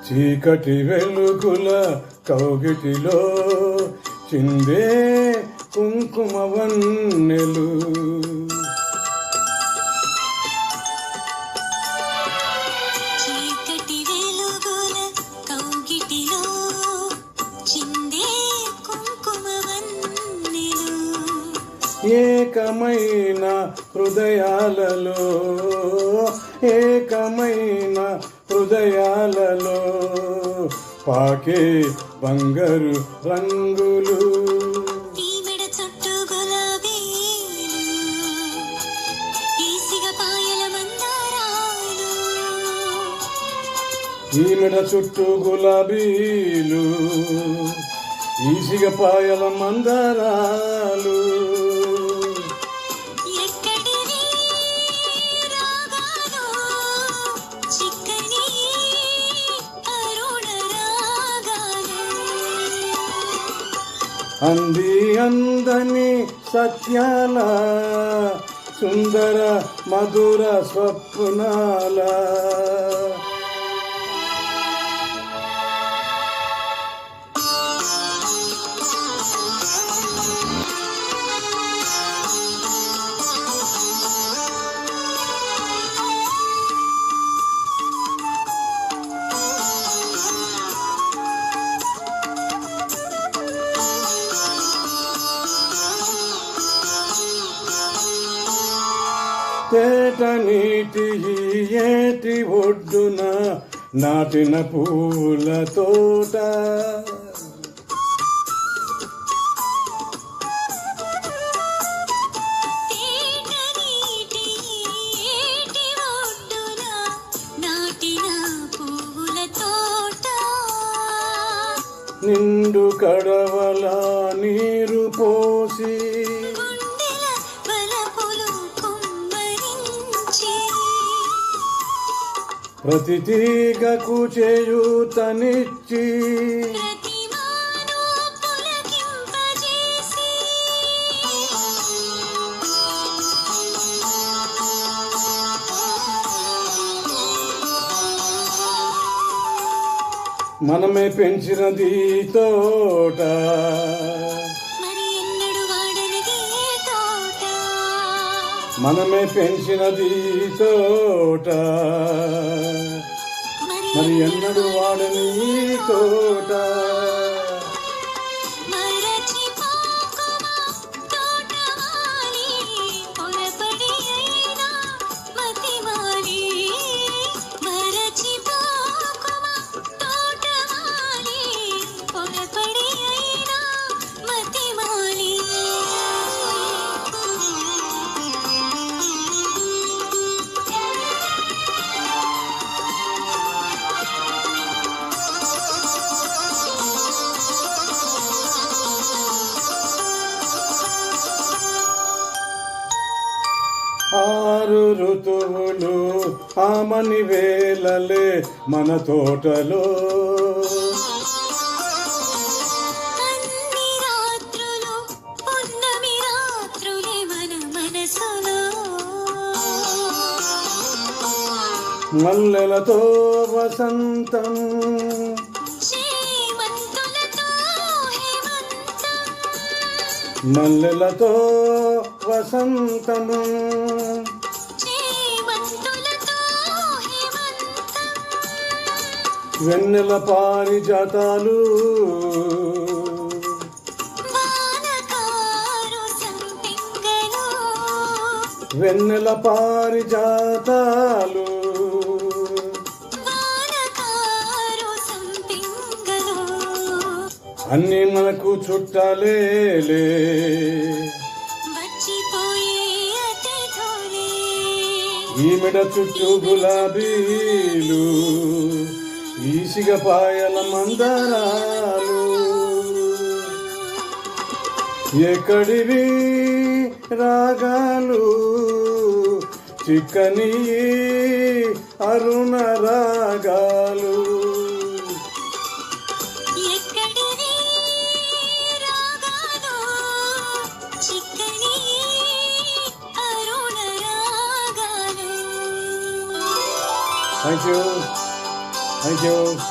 చీకటి వెలుగుల కౌగిటిలో చిందే కుంకుమ వన్నెలు. చీకటి వెలుగుల కౌగిటిలో చిందే కుంకుమ వన్నెలు. ఏకమైన హృదయాలలో ఏకమైన హృదయాలలో పాకే బంగారు రంగులు. ఈమెడ చుట్టూ గులాబీలు, ఈసిగ పాయల మందారాలు. ఈమెడ చుట్టూ గులాబీలు, ఈసిగ పాయల మందారాలు. అంది అందని సత్యాల సుందర మధుర స్వప్నాల. తేట నీటి ఏటి ఒడ్డున నాటిన పూల తోట. నిండు కడవల నీరు పోసి ప్రతి తీగకు చేయూతనిచ్చి మనమే పెంచినది తోట. మనమే పెంచినది తోట, మరి ఎన్నడు వాడని తోట. ఆరు ఋతువులు ఆమని వేలలే మన తోటలో. మల్లెలతో వసంతం, మల్లెలతో వసంతము. వెన్నెల పారిజాతాలు, వెన్నెల పారిజాతాలు. అన్నీ మనకు చుట్టాలేలే. ఈమెడ చుట్టూ గులాబీలు, ఈసిగ పాయల మందారాలు. ఎక్కడివి రాగాలు చిక్కని అరుణ రాగాలు. Thank you.